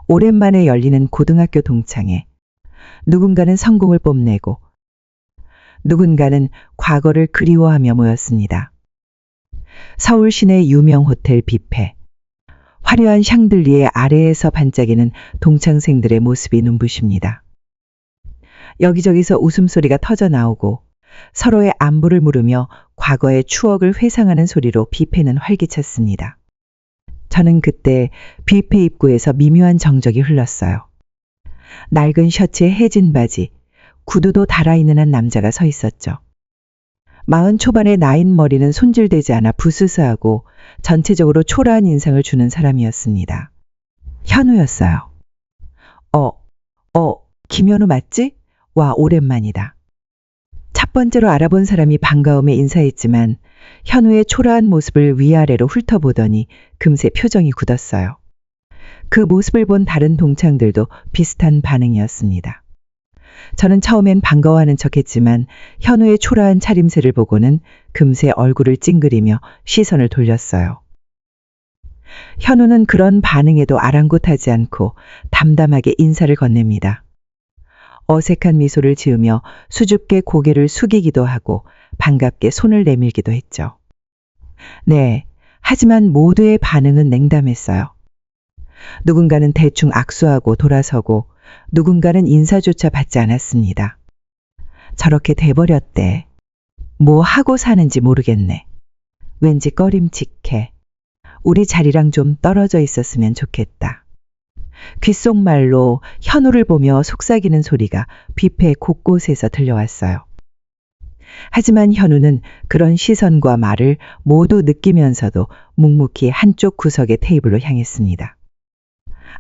오랜만에 열리는 고등학교 동창회. 누군가는 성공을 뽐내고 누군가는 과거를 그리워하며 모였습니다. 서울 시내 유명 호텔 뷔페. 화려한 샹들리에 아래에서 반짝이는 동창생들의 모습이 눈부십니다. 여기저기서 웃음소리가 터져 나오고 서로의 안부를 물으며 과거의 추억을 회상하는 소리로 뷔페는 활기찼습니다. 저는 그때 뷔페 입구에서 미묘한 정적이 흘렀어요. 낡은 셔츠에 해진 바지, 구두도 달아있는 한 남자가 서 있었죠. 40 초반의 나인 머리는 손질되지 않아 부스스하고 전체적으로 초라한 인상을 주는 사람이었습니다. 현우였어요. 김현우 맞지? 와, 오랜만이다. 첫 번째로 알아본 사람이 반가움에 인사했지만 현우의 초라한 모습을 위아래로 훑어보더니 금세 표정이 굳었어요. 그 모습을 본 다른 동창들도 비슷한 반응이었습니다. 저는 처음엔 반가워하는 척했지만 현우의 초라한 차림새를 보고는 금세 얼굴을 찡그리며 시선을 돌렸어요. 현우는 그런 반응에도 아랑곳하지 않고 담담하게 인사를 건넵니다. 어색한 미소를 지으며 수줍게 고개를 숙이기도 하고 반갑게 손을 내밀기도 했죠. 네, 하지만 모두의 반응은 냉담했어요. 누군가는 대충 악수하고 돌아서고 누군가는 인사조차 받지 않았습니다. 저렇게 돼버렸대. 뭐 하고 사는지 모르겠네. 왠지 꺼림칙해. 우리 자리랑 좀 떨어져 있었으면 좋겠다. 귓속말로 현우를 보며 속삭이는 소리가 뷔페 곳곳에서 들려왔어요. 하지만 현우는 그런 시선과 말을 모두 느끼면서도 묵묵히 한쪽 구석의 테이블로 향했습니다.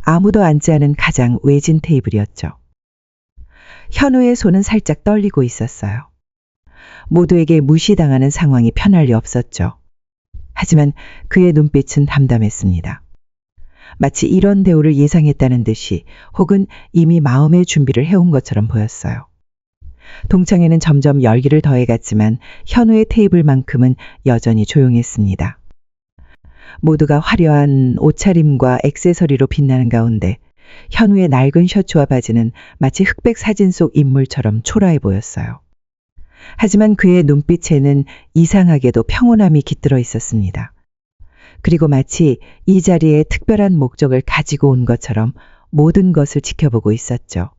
아무도 앉지 않은 가장 외진 테이블이었죠. 현우의 손은 살짝 떨리고 있었어요. 모두에게 무시당하는 상황이 편할 리 없었죠. 하지만 그의 눈빛은 담담했습니다. 마치 이런 대우를 예상했다는 듯이 혹은 이미 마음의 준비를 해온 것처럼 보였어요. 동창회는 점점 열기를 더해갔지만 현우의 테이블만큼은 여전히 조용했습니다. 모두가 화려한 옷차림과 액세서리로 빛나는 가운데 현우의 낡은 셔츠와 바지는 마치 흑백 사진 속 인물처럼 초라해 보였어요. 하지만 그의 눈빛에는 이상하게도 평온함이 깃들어 있었습니다. 그리고 마치 이 자리에 특별한 목적을 가지고 온 것처럼 모든 것을 지켜보고 있었죠.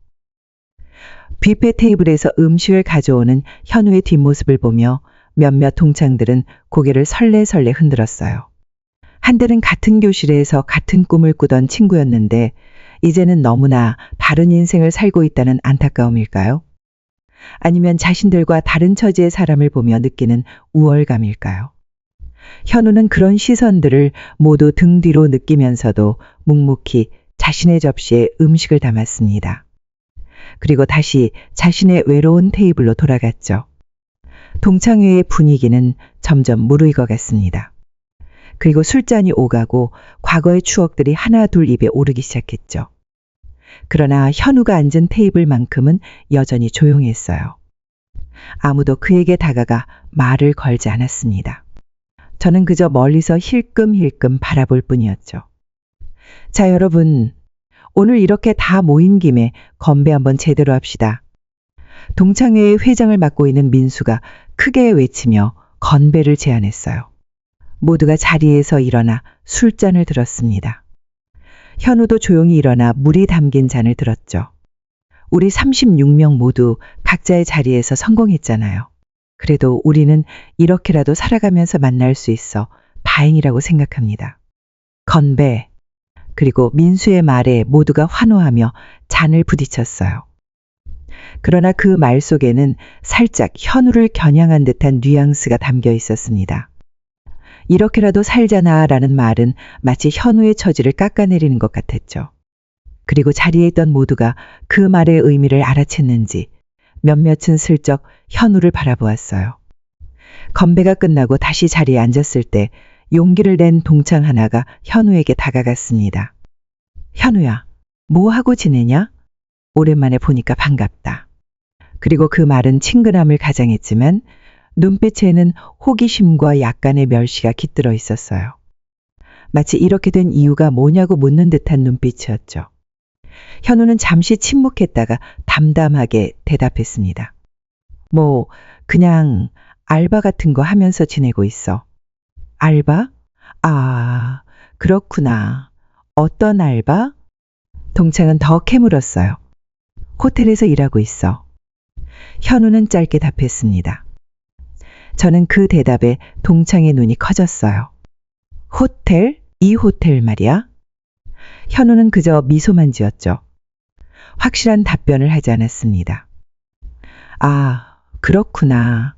뷔페 테이블에서 음식을 가져오는 현우의 뒷모습을 보며 몇몇 동창들은 고개를 설레설레 흔들었어요. 한때는 같은 교실에서 같은 꿈을 꾸던 친구였는데 이제는 너무나 다른 인생을 살고 있다는 안타까움일까요? 아니면 자신들과 다른 처지의 사람을 보며 느끼는 우월감일까요? 현우는 그런 시선들을 모두 등 뒤로 느끼면서도 묵묵히 자신의 접시에 음식을 담았습니다. 그리고 다시 자신의 외로운 테이블로 돌아갔죠. 동창회의 분위기는 점점 무르익어갔습니다. 그리고 술잔이 오가고 과거의 추억들이 하나 둘 입에 오르기 시작했죠. 그러나 현우가 앉은 테이블만큼은 여전히 조용했어요. 아무도 그에게 다가가 말을 걸지 않았습니다. 저는 그저 멀리서 힐끔힐끔 바라볼 뿐이었죠. 자, 여러분, 오늘 이렇게 다 모인 김에 건배 한번 제대로 합시다. 동창회의 회장을 맡고 있는 민수가 크게 외치며 건배를 제안했어요. 모두가 자리에서 일어나 술잔을 들었습니다. 현우도 조용히 일어나 물이 담긴 잔을 들었죠. 우리 36명 모두 각자의 자리에서 성공했잖아요. 그래도 우리는 이렇게라도 살아가면서 만날 수 있어 다행이라고 생각합니다. 건배. 그리고 민수의 말에 모두가 환호하며 잔을 부딪혔어요. 그러나 그 말 속에는 살짝 현우를 겨냥한 듯한 뉘앙스가 담겨 있었습니다. 이렇게라도 살자나 라는 말은 마치 현우의 처지를 깎아내리는 것 같았죠. 그리고 자리에 있던 모두가 그 말의 의미를 알아챘는지 몇몇은 슬쩍 현우를 바라보았어요. 건배가 끝나고 다시 자리에 앉았을 때 용기를 낸 동창 하나가 현우에게 다가갔습니다. 현우야, 뭐 하고 지내냐? 오랜만에 보니까 반갑다. 그리고 그 말은 친근함을 가장했지만 눈빛에는 호기심과 약간의 멸시가 깃들어 있었어요. 마치 이렇게 된 이유가 뭐냐고 묻는 듯한 눈빛이었죠. 현우는 잠시 침묵했다가 담담하게 대답했습니다. 뭐, 그냥 알바 같은 거 하면서 지내고 있어. 알바? 아, 그렇구나. 어떤 알바? 동창은 더 캐물었어요. 호텔에서 일하고 있어. 현우는 짧게 답했습니다. 저는 그 대답에 동창의 눈이 커졌어요. 호텔? 이 호텔 말이야? 현우는 그저 미소만 지었죠. 확실한 답변을 하지 않았습니다. 아, 그렇구나.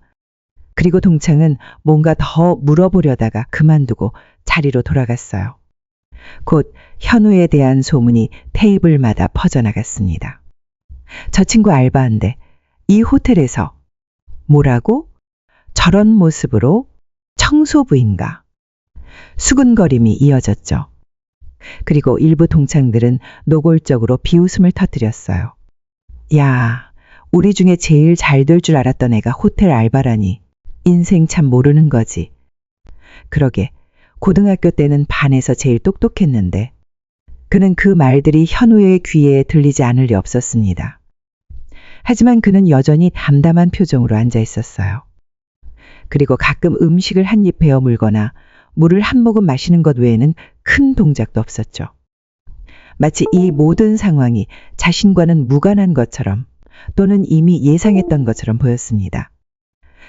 그리고 동창은 뭔가 더 물어보려다가 그만두고 자리로 돌아갔어요. 곧 현우에 대한 소문이 테이블마다 퍼져나갔습니다. 저 친구 알바한데 이 호텔에서 뭐라고? 저런 모습으로 청소부인가? 수군거림이 이어졌죠. 그리고 일부 동창들은 노골적으로 비웃음을 터뜨렸어요. 야, 우리 중에 제일 잘 될 줄 알았던 애가 호텔 알바라니. 인생 참 모르는 거지. 그러게, 고등학교 때는 반에서 제일 똑똑했는데. 그는 그 말들이 현우의 귀에 들리지 않을 리 없었습니다. 하지만 그는 여전히 담담한 표정으로 앉아 있었어요. 그리고 가끔 음식을 한 입 베어 물거나 물을 한 모금 마시는 것 외에는 큰 동작도 없었죠. 마치 이 모든 상황이 자신과는 무관한 것처럼 또는 이미 예상했던 것처럼 보였습니다.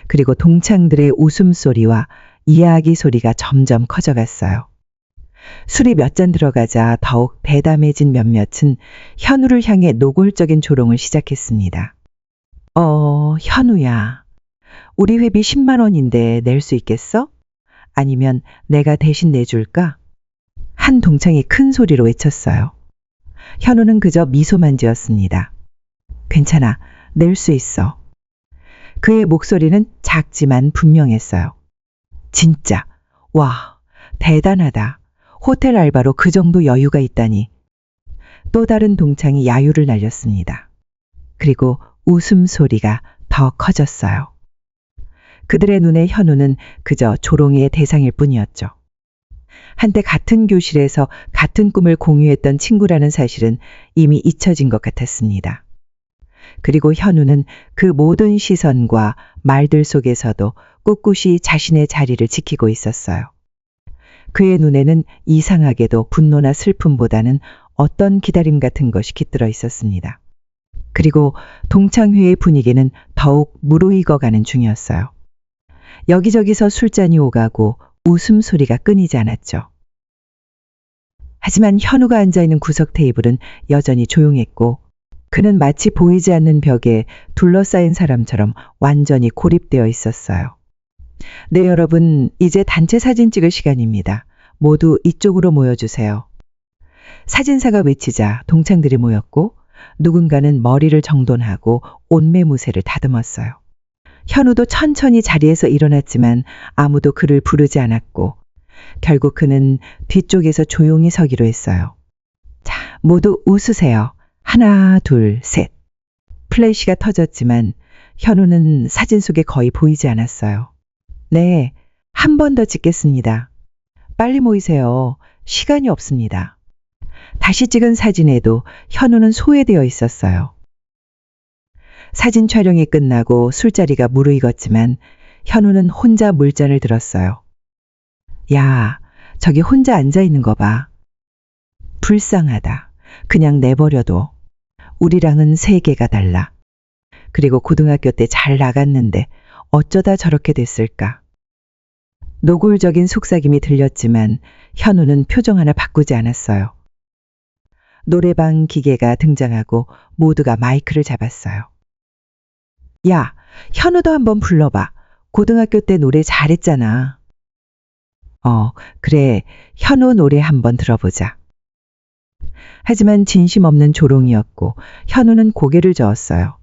그리고 동창들의 웃음소리와 이야기 소리가 점점 커져갔어요. 술이 몇 잔 들어가자 더욱 대담해진 몇몇은 현우를 향해 노골적인 조롱을 시작했습니다. 현우야. 우리 회비 10만 원인데 낼 수 있겠어? 아니면 내가 대신 내줄까? 한 동창이 큰 소리로 외쳤어요. 현우는 그저 미소만 지었습니다. 괜찮아. 낼 수 있어. 그의 목소리는 작지만 분명했어요. 진짜. 와, 대단하다. 호텔 알바로 그 정도 여유가 있다니. 또 다른 동창이 야유를 날렸습니다. 그리고 웃음소리가 더 커졌어요. 그들의 눈에 현우는 그저 조롱의 대상일 뿐이었죠. 한때 같은 교실에서 같은 꿈을 공유했던 친구라는 사실은 이미 잊혀진 것 같았습니다. 그리고 현우는 그 모든 시선과 말들 속에서도 꿋꿋이 자신의 자리를 지키고 있었어요. 그의 눈에는 이상하게도 분노나 슬픔보다는 어떤 기다림 같은 것이 깃들어 있었습니다. 그리고 동창회의 분위기는 더욱 무르익어가는 중이었어요. 여기저기서 술잔이 오가고 웃음소리가 끊이지 않았죠. 하지만 현우가 앉아있는 구석 테이블은 여전히 조용했고 그는 마치 보이지 않는 벽에 둘러싸인 사람처럼 완전히 고립되어 있었어요. 네, 여러분, 이제 단체 사진 찍을 시간입니다. 모두 이쪽으로 모여주세요. 사진사가 외치자 동창들이 모였고 누군가는 머리를 정돈하고 옷매무새를 다듬었어요. 현우도 천천히 자리에서 일어났지만 아무도 그를 부르지 않았고 결국 그는 뒤쪽에서 조용히 서기로 했어요. 자, 모두 웃으세요. 하나, 둘, 셋. 플래시가 터졌지만 현우는 사진 속에 거의 보이지 않았어요. 네, 한 번 더 찍겠습니다. 빨리 모이세요. 시간이 없습니다. 다시 찍은 사진에도 현우는 소외되어 있었어요. 사진 촬영이 끝나고 술자리가 무르익었지만 현우는 혼자 물잔을 들었어요. 야, 저기 혼자 앉아 있는 거 봐. 불쌍하다. 그냥 내버려둬. 우리랑은 세계가 달라. 그리고 고등학교 때 잘 나갔는데 어쩌다 저렇게 됐을까. 노골적인 속삭임이 들렸지만 현우는 표정 하나 바꾸지 않았어요. 노래방 기계가 등장하고 모두가 마이크를 잡았어요. 야, 현우도 한번 불러봐. 고등학교 때 노래 잘했잖아. 그래. 현우 노래 한번 들어보자. 하지만 진심 없는 조롱이었고 현우는 고개를 저었어요.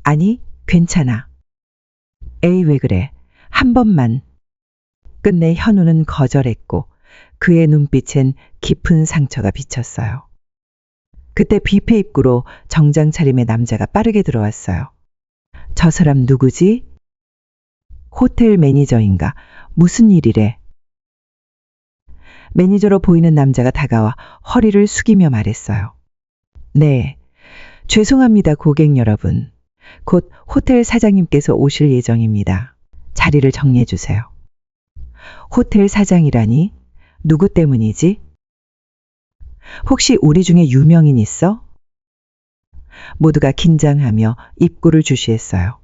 아니, 괜찮아. 에이, 왜 그래. 한 번만. 끝내 현우는 거절했고 그의 눈빛엔 깊은 상처가 비쳤어요. 그때 뷔페 입구로 정장 차림의 남자가 빠르게 들어왔어요. 저 사람 누구지? 호텔 매니저인가? 무슨 일이래? 매니저로 보이는 남자가 다가와 허리를 숙이며 말했어요. 네, 죄송합니다, 고객 여러분. 곧 호텔 사장님께서 오실 예정입니다. 자리를 정리해 주세요. 호텔 사장이라니? 누구 때문이지? 혹시 우리 중에 유명인 있어? 모두가 긴장하며 입구를 주시했어요.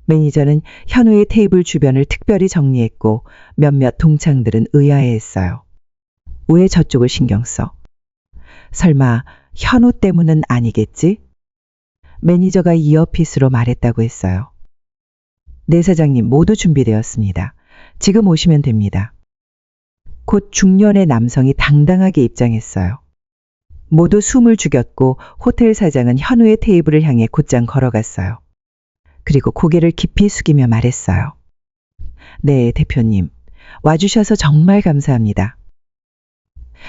매니저는 현우의 테이블 주변을 특별히 정리했고 몇몇 동창들은 의아해했어요. 왜 저쪽을 신경 써? 설마 현우 때문은 아니겠지? 매니저가 이어피스로 말했다고 했어요. 네, 사장님, 모두 준비되었습니다. 지금 오시면 됩니다. 곧 중년의 남성이 당당하게 입장했어요. 모두 숨을 죽였고 호텔 사장은 현우의 테이블을 향해 곧장 걸어갔어요. 그리고 고개를 깊이 숙이며 말했어요. 네, 대표님. 와주셔서 정말 감사합니다.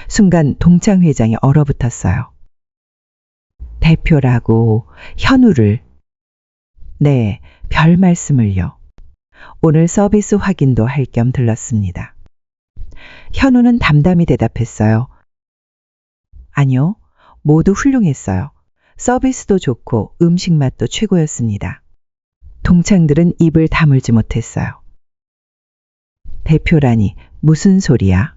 순간 동창 회장이 얼어붙었어요. 대표라고 현우를. 네, 별 말씀을요. 오늘 서비스 확인도 할 겸 들렀습니다. 현우는 담담히 대답했어요. 아니요, 모두 훌륭했어요. 서비스도 좋고 음식 맛도 최고였습니다. 동창들은 입을 다물지 못했어요. 대표라니 무슨 소리야?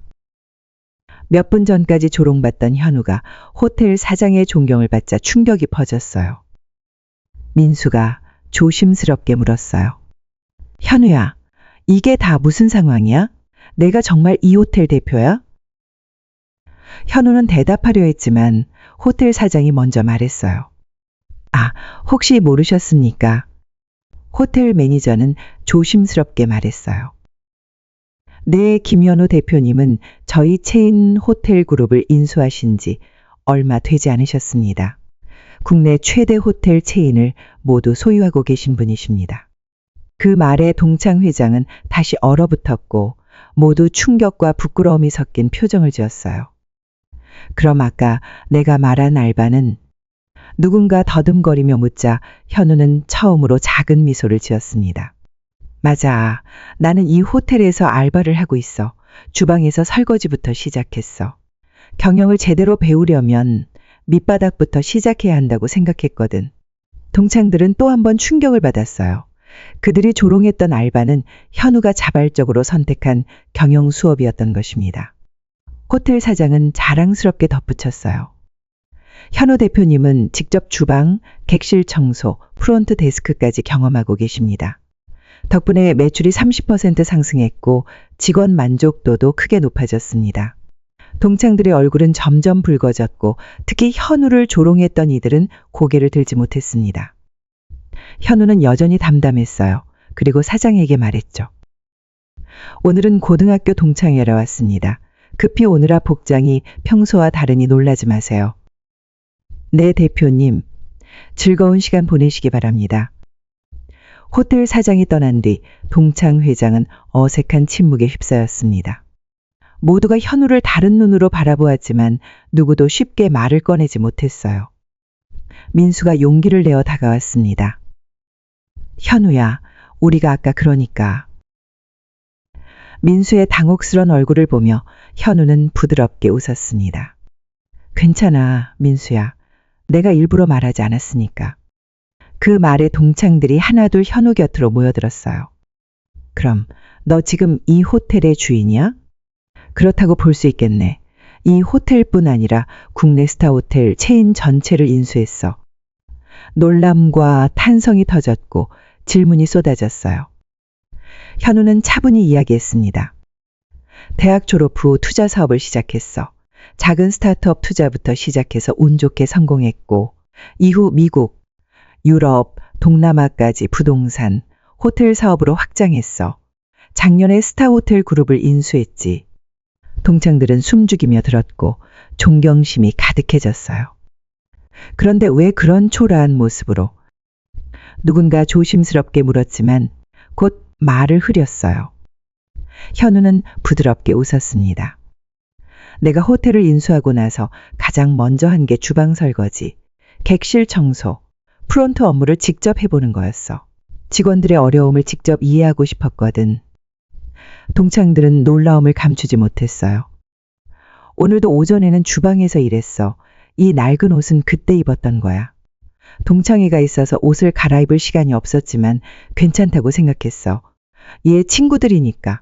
몇 분 전까지 조롱받던 현우가 호텔 사장의 존경을 받자 충격이 퍼졌어요. 민수가 조심스럽게 물었어요. 현우야, 이게 다 무슨 상황이야? 내가 정말 이 호텔 대표야? 현우는 대답하려 했지만 호텔 사장이 먼저 말했어요. 아, 혹시 모르셨습니까? 호텔 매니저는 조심스럽게 말했어요. 네, 김현우 대표님은 저희 체인 호텔 그룹을 인수하신 지 얼마 되지 않으셨습니다. 국내 최대 호텔 체인을 모두 소유하고 계신 분이십니다. 그 말에 동창 회장은 다시 얼어붙었고 모두 충격과 부끄러움이 섞인 표정을 지었어요. 그럼 아까 내가 말한 알바는? 누군가 더듬거리며 묻자 현우는 처음으로 작은 미소를 지었습니다. 맞아. 나는 이 호텔에서 알바를 하고 있어. 주방에서 설거지부터 시작했어. 경영을 제대로 배우려면 밑바닥부터 시작해야 한다고 생각했거든. 동창들은 또 한 번 충격을 받았어요. 그들이 조롱했던 알바는 현우가 자발적으로 선택한 경영 수업이었던 것입니다. 호텔 사장은 자랑스럽게 덧붙였어요. 현우 대표님은 직접 주방, 객실 청소, 프론트 데스크까지 경험하고 계십니다. 덕분에 매출이 30% 상승했고 직원 만족도도 크게 높아졌습니다. 동창들의 얼굴은 점점 붉어졌고 특히 현우를 조롱했던 이들은 고개를 들지 못했습니다. 현우는 여전히 담담했어요. 그리고 사장에게 말했죠. 오늘은 고등학교 동창회라 왔습니다. 급히 오느라 복장이 평소와 다르니 놀라지 마세요. 네, 대표님. 즐거운 시간 보내시기 바랍니다. 호텔 사장이 떠난 뒤 동창 회장은 어색한 침묵에 휩싸였습니다. 모두가 현우를 다른 눈으로 바라보았지만 누구도 쉽게 말을 꺼내지 못했어요. 민수가 용기를 내어 다가왔습니다. 현우야, 우리가 아까 그러니까. 민수의 당혹스런 얼굴을 보며 현우는 부드럽게 웃었습니다. 괜찮아, 민수야. 내가 일부러 말하지 않았으니까. 그 말에 동창들이 하나둘 현우 곁으로 모여들었어요. 그럼 너 지금 이 호텔의 주인이야? 그렇다고 볼 수 있겠네. 이 호텔뿐 아니라 국내 스타 호텔 체인 전체를 인수했어. 놀람과 탄성이 터졌고 질문이 쏟아졌어요. 현우는 차분히 이야기했습니다. 대학 졸업 후 투자 사업을 시작했어. 작은 스타트업 투자부터 시작해서 운 좋게 성공했고 이후 미국, 유럽, 동남아까지 부동산, 호텔 사업으로 확장했어. 작년에 스타호텔 그룹을 인수했지. 동창들은 숨죽이며 들었고 존경심이 가득해졌어요. 그런데 왜 그런 초라한 모습으로? 누군가 조심스럽게 물었지만 곧 말을 흐렸어요. 현우는 부드럽게 웃었습니다. 내가 호텔을 인수하고 나서 가장 먼저 한 게 주방 설거지, 객실 청소, 프론트 업무를 직접 해보는 거였어. 직원들의 어려움을 직접 이해하고 싶었거든. 동창들은 놀라움을 감추지 못했어요. 오늘도 오전에는 주방에서 일했어. 이 낡은 옷은 그때 입었던 거야. 동창회가 있어서 옷을 갈아입을 시간이 없었지만 괜찮다고 생각했어. 얘 친구들이니까.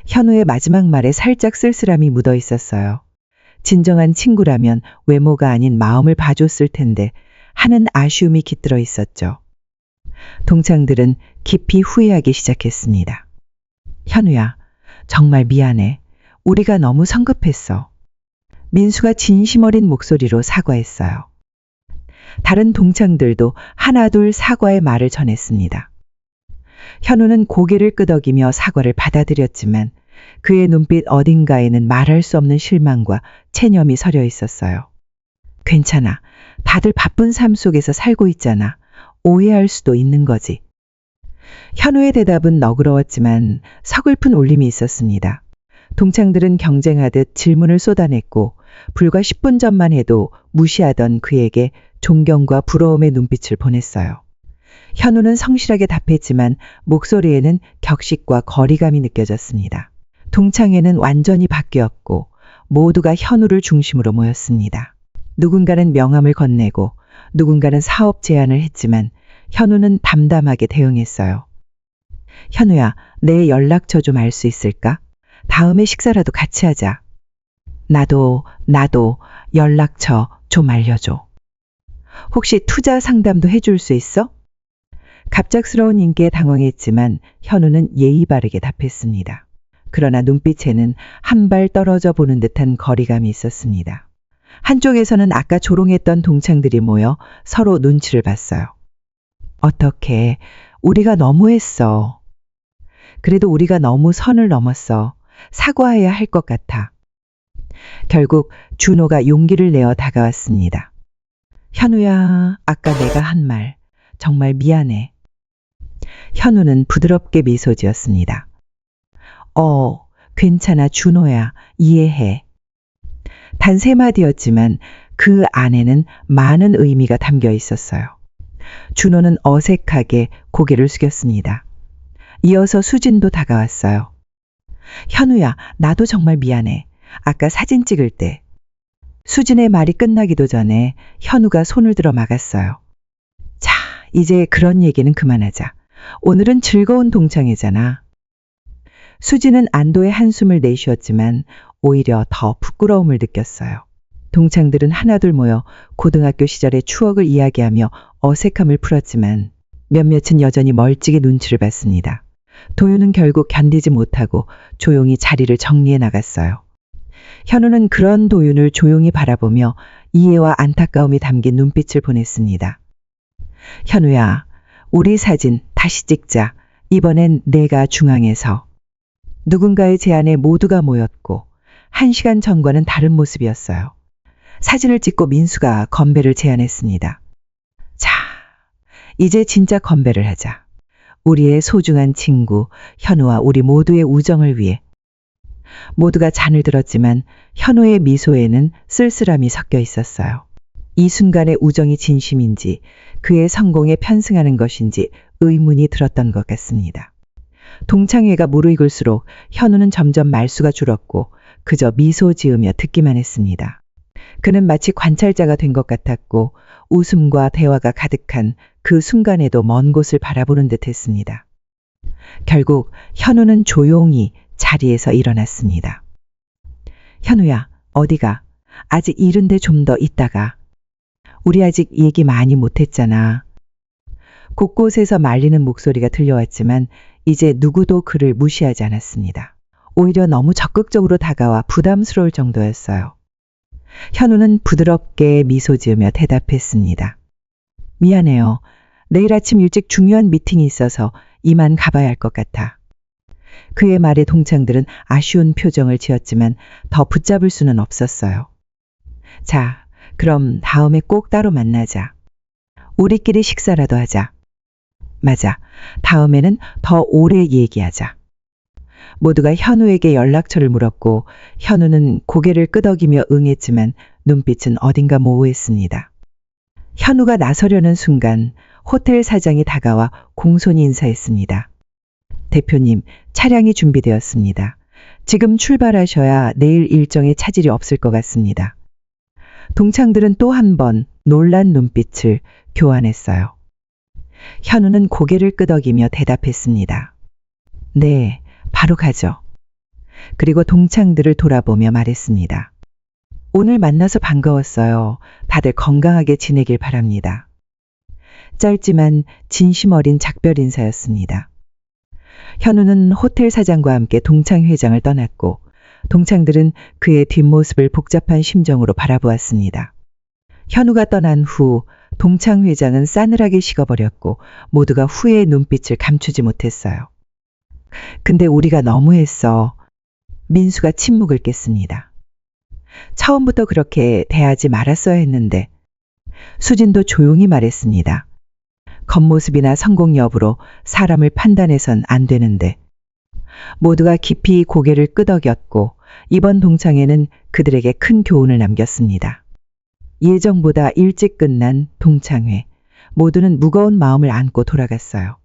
현우의 마지막 말에 살짝 쓸쓸함이 묻어 있었어요. 진정한 친구라면 외모가 아닌 마음을 봐줬을 텐데 하는 아쉬움이 깃들어 있었죠. 동창들은 깊이 후회하기 시작했습니다. 현우야, 정말 미안해. 우리가 너무 성급했어. 민수가 진심 어린 목소리로 사과했어요. 다른 동창들도 하나둘 사과의 말을 전했습니다. 현우는 고개를 끄덕이며 사과를 받아들였지만 그의 눈빛 어딘가에는 말할 수 없는 실망과 체념이 서려 있었어요. 괜찮아. 다들 바쁜 삶 속에서 살고 있잖아. 오해할 수도 있는 거지. 현우의 대답은 너그러웠지만 서글픈 울림이 있었습니다. 동창들은 경쟁하듯 질문을 쏟아냈고 불과 10분 전만 해도 무시하던 그에게 존경과 부러움의 눈빛을 보냈어요. 현우는 성실하게 답했지만 목소리에는 격식과 거리감이 느껴졌습니다. 동창회는 완전히 바뀌었고 모두가 현우를 중심으로 모였습니다. 누군가는 명함을 건네고 누군가는 사업 제안을 했지만 현우는 담담하게 대응했어요. 현우야, 내 연락처 좀 알 수 있을까? 다음에 식사라도 같이 하자. 나도 연락처 좀 알려줘. 혹시 투자 상담도 해줄 수 있어? 갑작스러운 인기에 당황했지만 현우는 예의 바르게 답했습니다. 그러나 눈빛에는 한 발 떨어져 보는 듯한 거리감이 있었습니다. 한쪽에서는 아까 조롱했던 동창들이 모여 서로 눈치를 봤어요. 어떡해, 우리가 너무했어. 그래도 우리가 너무 선을 넘었어. 사과해야 할 것 같아. 결국 준호가 용기를 내어 다가왔습니다. 현우야, 아까 내가 한 말 정말 미안해. 현우는 부드럽게 미소 지었습니다. 괜찮아, 준호야. 이해해. 단 3마디였지만 그 안에는 많은 의미가 담겨 있었어요. 준호는 어색하게 고개를 숙였습니다. 이어서 수진도 다가왔어요. 현우야, 나도 정말 미안해. 아까 사진 찍을 때. 수진의 말이 끝나기도 전에 현우가 손을 들어 막았어요. 자, 이제 그런 얘기는 그만하자. 오늘은 즐거운 동창회잖아. 수진은 안도의 한숨을 내쉬었지만 오히려 더 부끄러움을 느꼈어요. 동창들은 하나둘 모여 고등학교 시절의 추억을 이야기하며 어색함을 풀었지만 몇몇은 여전히 멀찍이 눈치를 봤습니다. 도윤은 결국 견디지 못하고 조용히 자리를 정리해 나갔어요. 현우는 그런 도윤을 조용히 바라보며 이해와 안타까움이 담긴 눈빛을 보냈습니다. 현우야, 우리 사진 다시 찍자. 이번엔 내가 중앙에서. 누군가의 제안에 모두가 모였고 1시간 전과는 다른 모습이었어요. 사진을 찍고 민수가 건배를 제안했습니다. 자, 이제 진짜 건배를 하자. 우리의 소중한 친구 현우와 우리 모두의 우정을 위해. 모두가 잔을 들었지만 현우의 미소에는 쓸쓸함이 섞여 있었어요. 이 순간의 우정이 진심인지 그의 성공에 편승하는 것인지 의문이 들었던 것 같습니다. 동창회가 무르익을수록 현우는 점점 말수가 줄었고 그저 미소 지으며 듣기만 했습니다. 그는 마치 관찰자가 된 것 같았고 웃음과 대화가 가득한 그 순간에도 먼 곳을 바라보는 듯 했습니다. 결국 현우는 조용히 자리에서 일어났습니다. 현우야, 어디가? 아직 이른데 좀 더 있다가. 우리 아직 얘기 많이 못했잖아. 곳곳에서 말리는 목소리가 들려왔지만 이제 누구도 그를 무시하지 않았습니다. 오히려 너무 적극적으로 다가와 부담스러울 정도였어요. 현우는 부드럽게 미소 지으며 대답했습니다. 미안해요. 내일 아침 일찍 중요한 미팅이 있어서 이만 가봐야 할 것 같아. 그의 말에 동창들은 아쉬운 표정을 지었지만 더 붙잡을 수는 없었어요. 자, 그럼 다음에 꼭 따로 만나자. 우리끼리 식사라도 하자. 맞아. 다음에는 더 오래 얘기하자. 모두가 현우에게 연락처를 물었고 현우는 고개를 끄덕이며 응했지만 눈빛은 어딘가 모호했습니다. 현우가 나서려는 순간 호텔 사장이 다가와 공손히 인사했습니다. 대표님, 차량이 준비되었습니다. 지금 출발하셔야 내일 일정에 차질이 없을 것 같습니다. 동창들은 또 한 번 놀란 눈빛을 교환했어요. 현우는 고개를 끄덕이며 대답했습니다. 네, 바로 가죠. 그리고 동창들을 돌아보며 말했습니다. 오늘 만나서 반가웠어요. 다들 건강하게 지내길 바랍니다. 짧지만 진심 어린 작별 인사였습니다. 현우는 호텔 사장과 함께 동창회장을 떠났고 동창들은 그의 뒷모습을 복잡한 심정으로 바라보았습니다. 현우가 떠난 후 동창회장은 싸늘하게 식어버렸고 모두가 후회의 눈빛을 감추지 못했어요. 근데 우리가 너무했어. 민수가 침묵을 깼습니다. 처음부터 그렇게 대하지 말았어야 했는데 수진도 조용히 말했습니다. 겉모습이나 성공 여부로 사람을 판단해선 안 되는데 모두가 깊이 고개를 끄덕였고 이번 동창회는 그들에게 큰 교훈을 남겼습니다. 예정보다 일찍 끝난 동창회. 모두는 무거운 마음을 안고 돌아갔어요.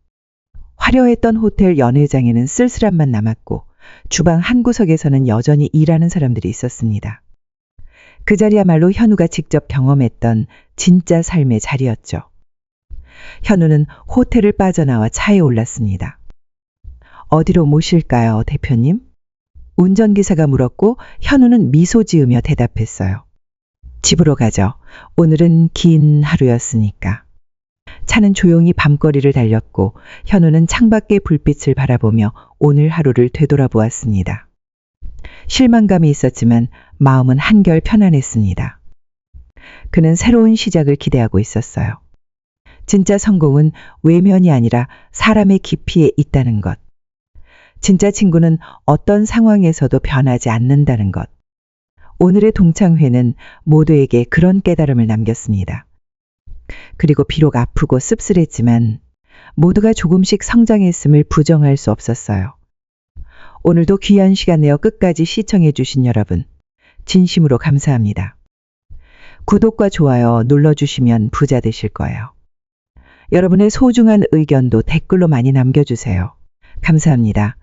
화려했던 호텔 연회장에는 쓸쓸함만 남았고 주방 한 구석에서는 여전히 일하는 사람들이 있었습니다. 그 자리야말로 현우가 직접 경험했던 진짜 삶의 자리였죠. 현우는 호텔을 빠져나와 차에 올랐습니다. 어디로 모실까요, 대표님? 운전기사가 물었고 현우는 미소 지으며 대답했어요. 집으로 가죠. 오늘은 긴 하루였으니까. 차는 조용히 밤거리를 달렸고 현우는 창밖의 불빛을 바라보며 오늘 하루를 되돌아보았습니다. 실망감이 있었지만 마음은 한결 편안했습니다. 그는 새로운 시작을 기대하고 있었어요. 진짜 성공은 외면이 아니라 사람의 깊이에 있다는 것. 진짜 친구는 어떤 상황에서도 변하지 않는다는 것. 오늘의 동창회는 모두에게 그런 깨달음을 남겼습니다. 그리고 비록 아프고 씁쓸했지만 모두가 조금씩 성장했음을 부정할 수 없었어요. 오늘도 귀한 시간 내어 끝까지 시청해 주신 여러분, 진심으로 감사합니다. 구독과 좋아요 눌러주시면 부자 되실 거예요. 여러분의 소중한 의견도 댓글로 많이 남겨주세요. 감사합니다.